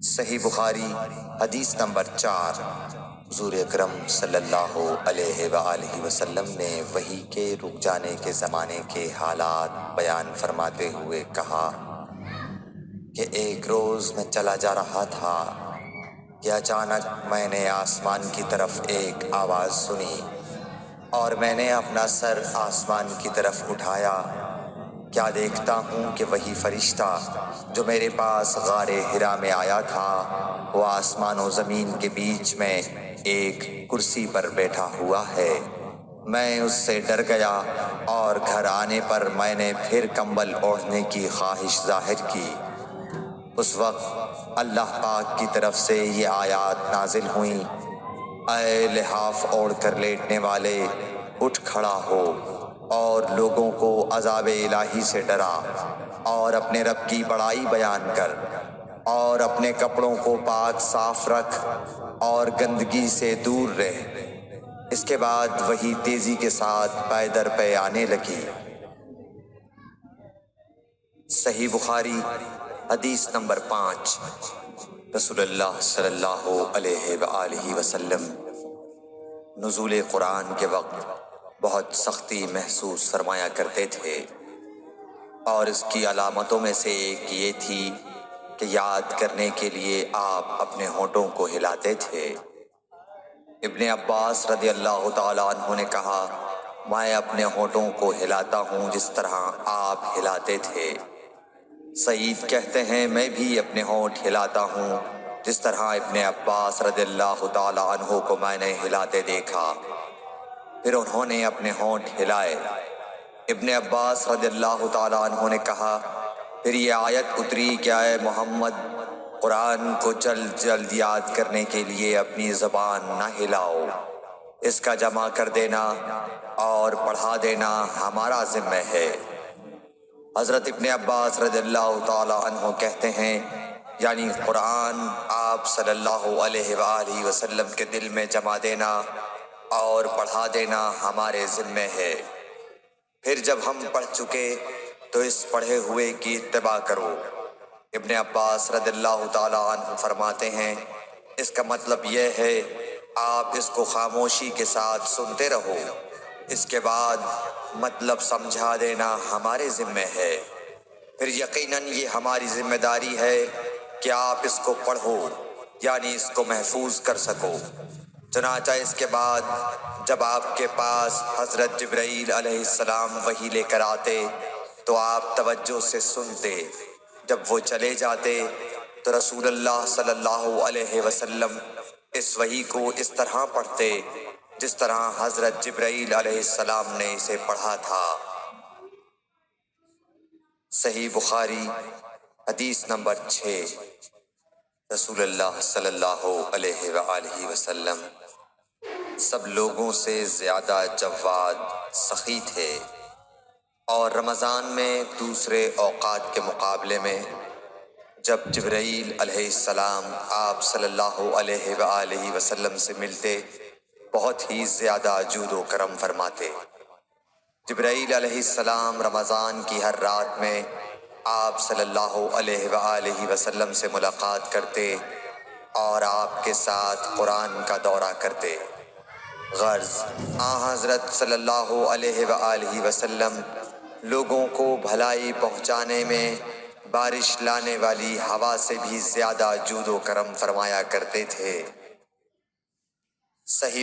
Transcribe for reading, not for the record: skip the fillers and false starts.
صحیح بخاری حدیث نمبر 4۔ حضور اکرم صلی اللہ علیہ وآلہ وسلم نے وحی کے رک جانے کے زمانے کے حالات بیان فرماتے ہوئے کہا کہ ایک روز میں چلا جا رہا تھا کہ اچانک میں نے آسمان کی طرف ایک آواز سنی اور میں نے اپنا سر آسمان کی طرف اٹھایا۔ کیا دیکھتا ہوں کہ وہی فرشتہ جو میرے پاس غار حرا میں آیا تھا وہ آسمان و زمین کے بیچ میں ایک کرسی پر بیٹھا ہوا ہے۔ میں اس سے ڈر گیا اور گھر آنے پر میں نے پھر کمبل اوڑھنے کی خواہش ظاہر کی۔ اس وقت اللہ پاک کی طرف سے یہ آیات نازل ہوئیں: اے لحاف اوڑھ کر لیٹنے والے، اٹھ کھڑا ہو اور لوگوں کو عذاب الہی سے ڈرا، اور اپنے رب کی بڑائی بیان کر، اور اپنے کپڑوں کو پاک صاف رکھ اور گندگی سے دور رہ۔ اس کے بعد وہی تیزی کے ساتھ پے در پے آنے لگی۔ صحیح بخاری حدیث نمبر 5۔ رسول اللہ صلی اللہ علیہ وآلہ وسلم نزول قرآن کے وقت بہت سختی محسوس فرمایا کرتے تھے، اور اس کی علامتوں میں سے ایک یہ تھی کہ یاد کرنے کے لیے آپ اپنے ہونٹوں کو ہلاتے تھے۔ ابن عباس رضی اللہ تعالیٰ عنہ نے کہا، میں اپنے ہونٹوں کو ہلاتا ہوں جس طرح آپ ہلاتے تھے۔ سعید کہتے ہیں، میں بھی اپنے ہونٹ ہلاتا ہوں جس طرح ابن عباس رضی اللہ تعالیٰ عنہ کو میں نے ہلاتے دیکھا۔ پھر انہوں نے اپنے ہونٹ ہلائے۔ ابن عباس رضی اللہ تعالیٰ عنہ نے کہا، پھر یہ آیت اتری کہ اے محمد، قرآن کو جلد جلد یاد کرنے کے لیے اپنی زبان نہ ہلاؤ، اس کا جمع کر دینا اور پڑھا دینا ہمارا ذمہ ہے۔ حضرت ابن عباس رضی اللہ تعالیٰ عنہ کہتے ہیں، یعنی قرآن آپ صلی اللہ علیہ وآلہ وسلم کے دل میں جمع دینا اور پڑھا دینا ہمارے ذمہ ہے۔ پھر جب ہم پڑھ چکے تو اس پڑھے ہوئے کی اتباع کرو۔ ابن عباس رضی اللہ تعالیٰ عنہ فرماتے ہیں، اس کا مطلب یہ ہے آپ اس کو خاموشی کے ساتھ سنتے رہو، اس کے بعد مطلب سمجھا دینا ہمارے ذمہ ہے۔ پھر یقیناً یہ ہماری ذمہ داری ہے کہ آپ اس کو پڑھو، یعنی اس کو محفوظ کر سکو۔ چنانچہ اس کے بعد جب آپ کے پاس حضرت جبرائیل علیہ السلام وحی لے کر آتے تو آپ توجہ سے سنتے۔ جب وہ چلے جاتے تو رسول اللہ صلی اللہ علیہ وسلم اس وحی کو اس طرح پڑھتے جس طرح حضرت جبرائیل علیہ السلام نے اسے پڑھا تھا۔ صحیح بخاری حدیث نمبر 6۔ رسول اللہ صلی اللہ علیہ وآلہ وسلم سب لوگوں سے زیادہ جواد، سخی تھے، اور رمضان میں دوسرے اوقات کے مقابلے میں جب جبرائیل علیہ السلام آپ صلی اللہ علیہ وآلہ وسلم سے ملتے بہت ہی زیادہ جود و کرم فرماتے۔ جبرائیل علیہ السلام رمضان کی ہر رات میں آپ صلی اللہ علیہ وآلہ وسلم سے ملاقات کرتے اور آپ کے ساتھ قرآن کا دورہ کرتے۔ غرض حضرت صلی اللہ علیہ وآلہ وسلم لوگوں کو بھلائی پہنچانے میں بارش لانے والی ہوا سے بھی زیادہ جود و کرم فرمایا کرتے تھے۔ صحیح